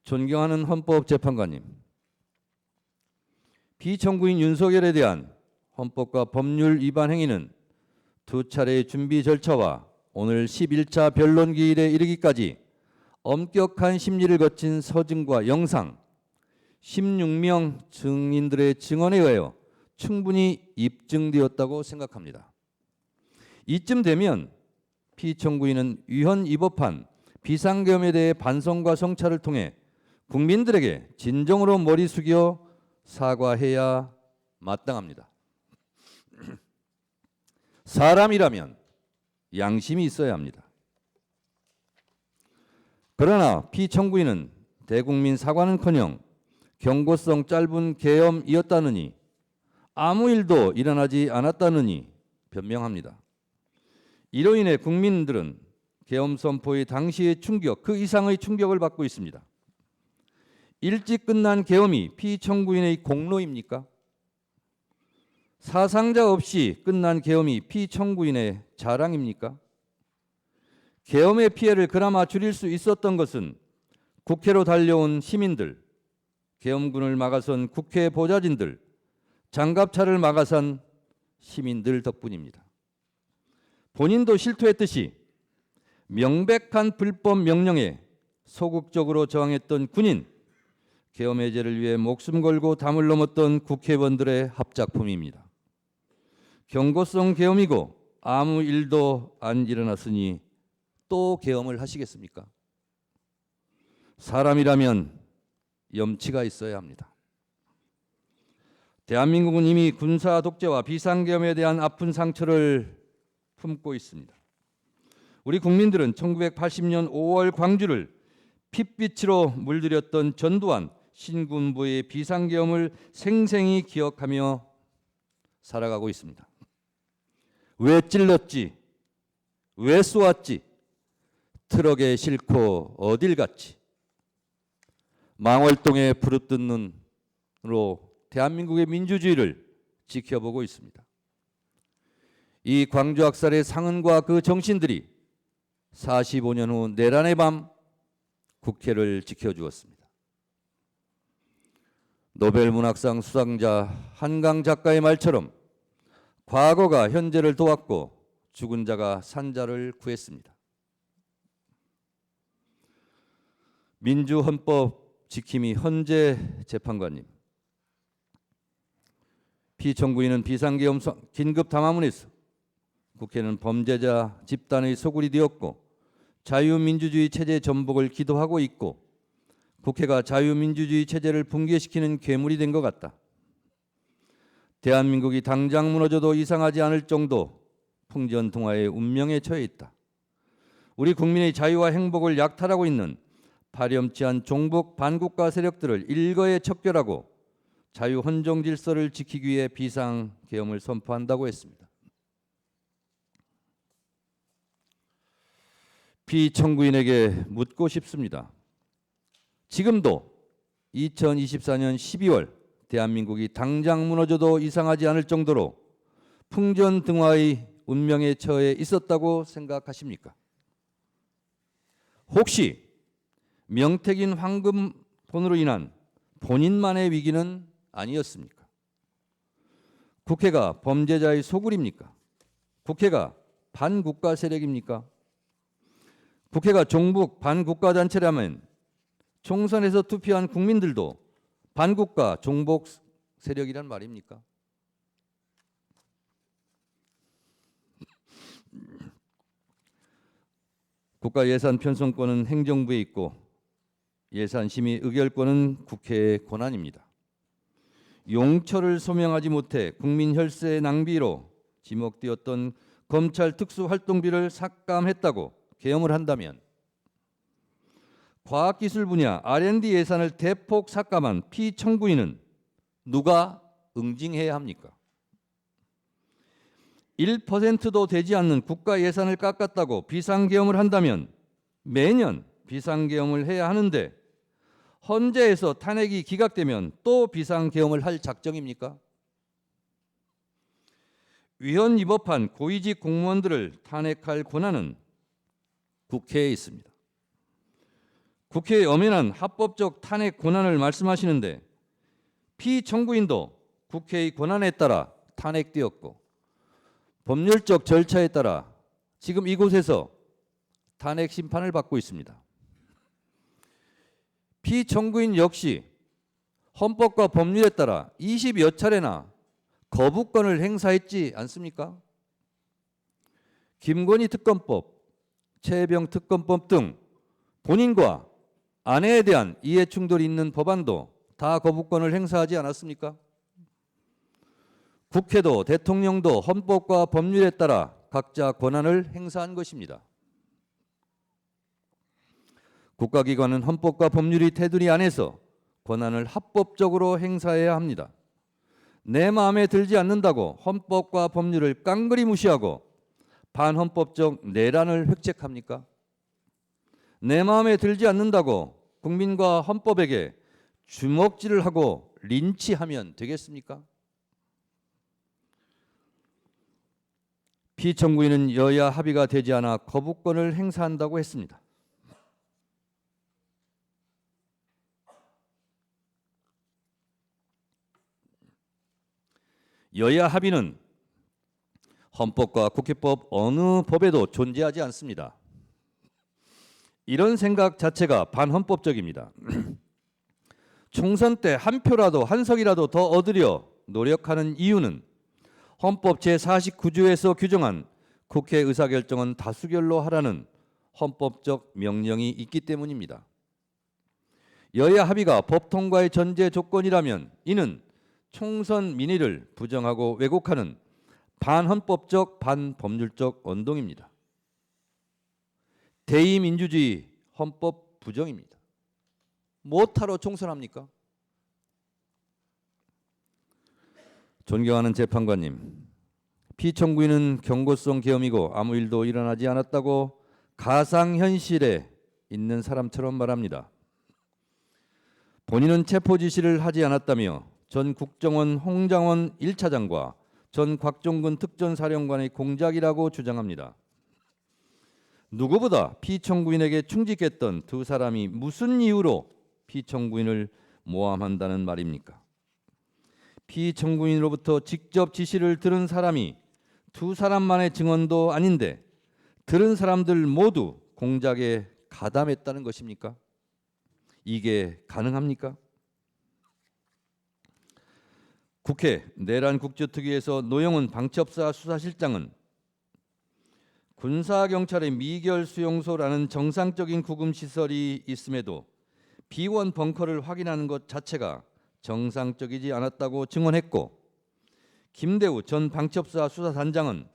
존경하는 헌법재판관님, 피청구인 윤석열에 대한 헌법과 법률 위반 행위는 두 차례의 준비 절차와 오늘 11차 변론 기일에 이르기까지 엄격한 심리를 거친 서증과 영상, 16명 증인들의 증언에 의하여 충분히 입증되었다고 생각합니다. 이쯤 되면 피청구인은 위헌 위법한 비상계엄에 대해 반성과 성찰을 통해 국민들에게 진정으로 머리 숙여 사과해야 마땅합니다. 사람이라면 양심이 있어야 합니다. 그러나 피청구인은 대국민 사과는커녕 경고성 짧은 계엄이었다느니 아무 일도 일어나지 않았다느니 변명합니다. 이로 인해 국민들은 계엄 선포의 당시의 충격, 그 이상의 충격을 받고 있습니다. 일찍 끝난 계엄이 피청구인의 공로입니까? 사상자 없이 끝난 계엄이 피청구인의 자랑입니까? 계엄의 피해를 그나마 줄일 수 있었던 것은 국회로 달려온 시민들, 계엄군을 막아선 국회 보좌진들, 장갑차를 막아선 시민들 덕분입니다. 본인도 실토했듯이 명백한 불법 명령에 소극적으로 저항했던 군인, 계엄 해제를 위해 목숨 걸고 담을 넘었던 국회의원들의 합작품입니다. 경고성 계엄이고 아무 일도 안 일어났으니 또 계엄을 하시겠습니까? 사람이라면 염치가 있어야 합니다. 대한민국은 이미 군사 독재와 비상계엄에 대한 아픈 상처를 품고 있습니다. 우리 국민들은 1980년 5월 광주를 핏빛으로 물들였던 전두환 신군부의 비상계엄을 생생히 기억하며 살아가고 있습니다. 왜 찔렀지? 왜 쏘았지? 트럭에 싣고 어딜 갔지? 망월동에 부릅뜬 눈으로 대한민국의 민주주의를 지켜보고 있습니다. 이 광주 학살의 상흔과 그 정신들이 45년 후 내란의 밤 국회를 지켜주었습니다. 노벨문학상 수상자 한강 작가의 말처럼 과거가 현재를 도왔고 죽은 자가 산 자를 구했습니다. 민주헌법 지킴이 헌재 재판관님, 피청구인은 비상계엄 긴급 담화문에서 국회는 범죄자 집단의 소굴이 되었고 자유민주주의 체제 전복을 기도하고 있고 국회가 자유민주주의 체제를 붕괴시키는 괴물이 된 것 같다. 대한민국이 당장 무너져도 이상하지 않을 정도 풍전등화의 운명에 처해 있다. 우리 국민의 자유와 행복을 약탈하고 있는 파렴치한 종북 반국가 세력들을 일거에 척결하고 자유 헌정 질서를 지키기 위해 비상계엄을 선포한다고 했습니다. 피청구인에게 묻고 싶습니다. 지금도 2024년 12월 대한민국이 당장 무너져도 이상하지 않을 정도로 풍전등화의 운명에 처해 있었다고 생각하십니까? 혹시 명태균 황금폰으로 인한 본인만의 위기는 아니었습니까? 국회가 범죄자의 소굴입니까? 국회가 반국가 세력입니까? 국회가 종북 반국가 단체라면 총선에서 투표한 국민들도 반국가 종북 세력이란 말입니까? 국가 예산 편성권은 행정부에 있고 예산 심의 의결권은 국회의 권한입니다. 용처를 소명하지 못해 국민 혈세 낭비로 지목되었던 검찰 특수활동비를 삭감했다고 계엄을 한다면 과학기술 분야 R&D 예산을 대폭 삭감한 피청구인은 누가 응징해야 합니까? 1%도 되지 않는 국가 예산을 깎았다고 비상계엄을 한다면 매년 비상계엄을 해야 하는데 헌재에서 탄핵이 기각되면 또 비상계엄을 할 작정입니까? 위헌 위법한 고위직 공무원들을 탄핵할 권한은 국회에 있습니다. 국회의 엄연한 합법적 탄핵 권한을 말씀하시는데 피청구인도 국회의 권한에 따라 탄핵되었고 법률적 절차에 따라 지금 이곳에서 탄핵 심판을 받고 있습니다. 피청구인 역시 헌법과 법률에 따라 20여 차례나 거부권을 행사했지 않습니까? 김건희 특검법, 최혜병 특검법 등 본인과 아내에 대한 이해 충돌이 있는 법안도 다 거부권을 행사하지 않았습니까? 국회도 대통령도 헌법과 법률에 따라 각자 권한을 행사한 것입니다. 국가기관은 헌법과 법률이 테두리 안에서 권한을 합법적으로 행사해야 합니다. 내 마음에 들지 않는다고 헌법과 법률을 깡그리 무시하고 반헌법적 내란을 획책합니까? 내 마음에 들지 않는다고 국민과 헌법에게 주먹질을 하고 린치하면 되겠습니까? 피청구인은 여야 합의가 되지 않아 거부권을 행사한다고 했습니다. 여야 합의는 헌법과 국회법 어느 법에도 존재하지 않습니다. 이런 생각 자체가 반헌법적입니다. 총선 때 한 표라도 한 석이라도 더 얻으려 노력하는 이유는 헌법 제49조에서 규정한 국회 의사결정은 다수결로 하라는 헌법적 명령이 있기 때문입니다. 여야 합의가 법 통과의 전제 조건이라면 이는 총선 민의를 부정하고 왜곡하는 반헌법적 반법률적 언동입니다. 대의민주주의 헌법 부정입니다. 뭐하러 총선합니까? 존경하는 재판관님, 피청구인은 경고성 계엄이고 아무 일도 일어나지 않았다고 가상현실에 있는 사람처럼 말합니다. 본인은 체포 지시를 하지 않았다며 전 국정원 홍장원 1차장과 전 곽종근 특전사령관의 공작이라고 주장합니다. 누구보다 피청구인에게 충직했던 두 사람이 무슨 이유로 피청구인을 모함한다는 말입니까? 피청구인으로부터 직접 지시를 들은 사람이 두 사람만의 증언도 아닌데 들은 사람들 모두 공작에 가담했다는 것입니까? 이게 가능합니까? 국회 내란국조특위에서 노영훈 방첩사 수사실장은 군사경찰의 미결 수용소라는 정상적인 구금시설이 있음에도 비원 벙커를 확인하는 것 자체가 정상적이지 않았다고 증언했고, 김대우 전 방첩사 수사단장은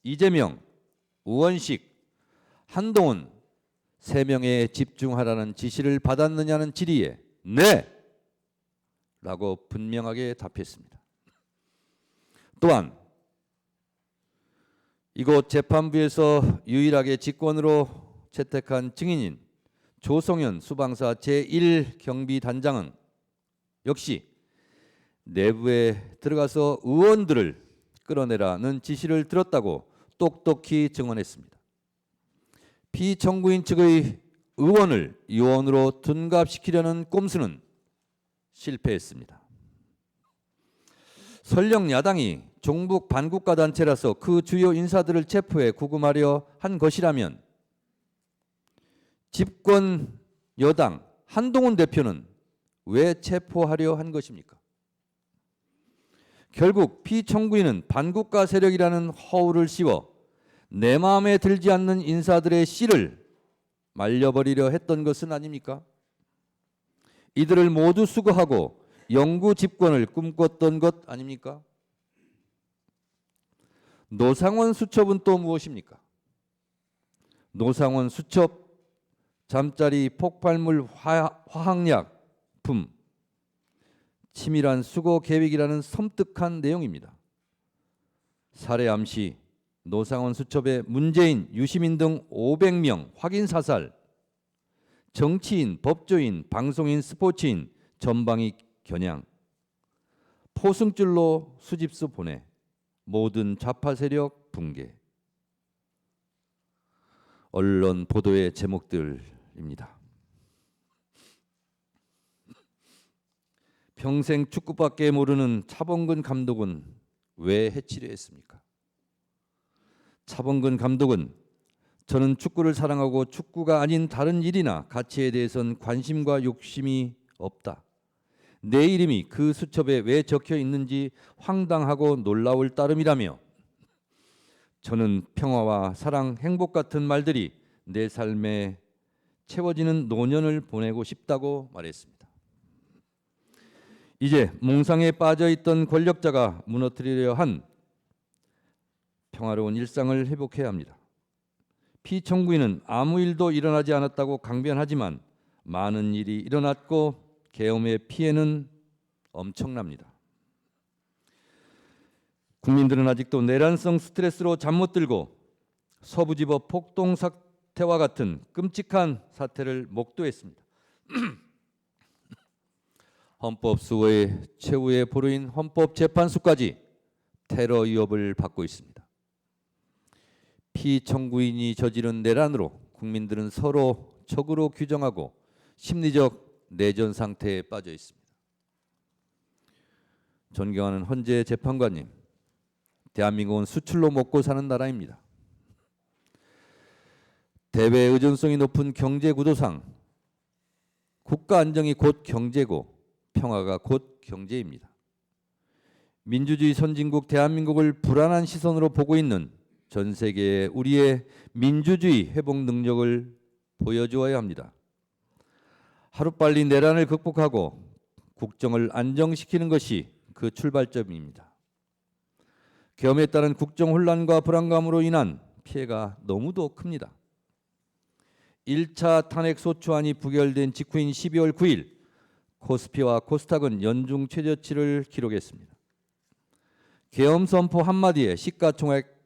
이재명, 우원식, 한동훈 3명에 집중하라는 지시를 받았느냐는 질의에 네! 라고 분명하게 답했습니다. 또한 이곳 재판부에서 유일하게 직권으로 채택한 증인인 조성현 수방사 제1경비단장은 역시 내부에 들어가서 의원들을 끌어내라는 지시를 들었다고 똑똑히 증언했습니다. 피청구인 측의 의원을 요원으로 둔갑시키려는 꼼수는 실패했습니다. 설령 야당이 종북 반국가 단체라서 그 주요 인사들을 체포해 구금하려 한 것이라면 집권 여당 한동훈 대표는 왜 체포하려 한 것입니까? 결국 피청구인은 반국가 세력이라는 허울을 씌워 내 마음에 들지 않는 인사들의 씨를 말려버리려 했던 것은 아닙니까? 이들을 모두 수거하고 영구 집권을 꿈꿨던 것 아닙니까? 노상원 수첩은 또 무엇입니까? 노상원 수첩, 잠자리 폭발물 화학약품, 치밀한 수거 계획이라는 섬뜩한 내용입니다. 살해 암시, 노상원 수첩에 문재인, 유시민 등 500명 확인 사살, 정치인, 법조인, 방송인, 스포츠인 전방위 겨냥, 포승줄로 수집소 보내, 모든 좌파 세력 붕괴. 언론 보도의 제목들입니다. 평생 축구밖에 모르는 차범근 감독은 왜 해치려 했습니까? 차범근 감독은 저는 축구를 사랑하고 축구가 아닌 다른 일이나 가치에 대해선 관심과 욕심이 없다. 내 이름이 그 수첩에 왜 적혀 있는지 황당하고 놀라울 따름이라며 저는 평화와 사랑, 행복 같은 말들이 내 삶에 채워지는 노년을 보내고 싶다고 말했습니다. 이제 몽상에 빠져있던 권력자가 무너뜨리려 한 평화로운 일상을 회복해야 합니다. 피청구인은 아무 일도 일어나지 않았다고 강변하지만 많은 일이 일어났고 계엄의 피해는 엄청납니다. 국민들은 아직도 내란성 스트레스로 잠 못 들고 서부지법 폭동 사태와 같은 끔찍한 사태를 목도했습니다. 헌법수호의 최후의 보루인 헌법재판소까지 테러 위협을 받고 있습니다. 피청구인이 저지른 내란으로 국민들은 서로 적으로 규정하고 심리적 내전 상태에 빠져 있습니다. 존경하는 헌재 재판관님, 대한민국은 수출로 먹고 사는 나라입니다. 대외 의존성이 높은 경제 구도상 국가 안정이 곧 경제고 평화가 곧 경제입니다. 민주주의 선진국 대한민국을 불안한 시선으로 보고 있는 전 세계에 우리의 민주주의 회복 능력을 보여주어야 합니다. 하루빨리 내란을 극복하고 국정을 안정시키는 것이 그 출발점입니다. 계엄에 따른 국정 혼란과 불안감으로 인한 피해가 너무도 큽니다. 1차 탄핵소추안이 부결된 직후인 12월 9일 코스피와 코스닥은 연중 최저치를 기록했습니다. 계엄 선포 한마디에 시가총액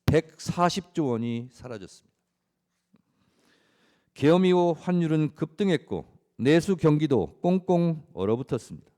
140조 원이 사라졌습니다. 계엄 이후 환율은 급등했고 내수 경기도 꽁꽁 얼어붙었습니다.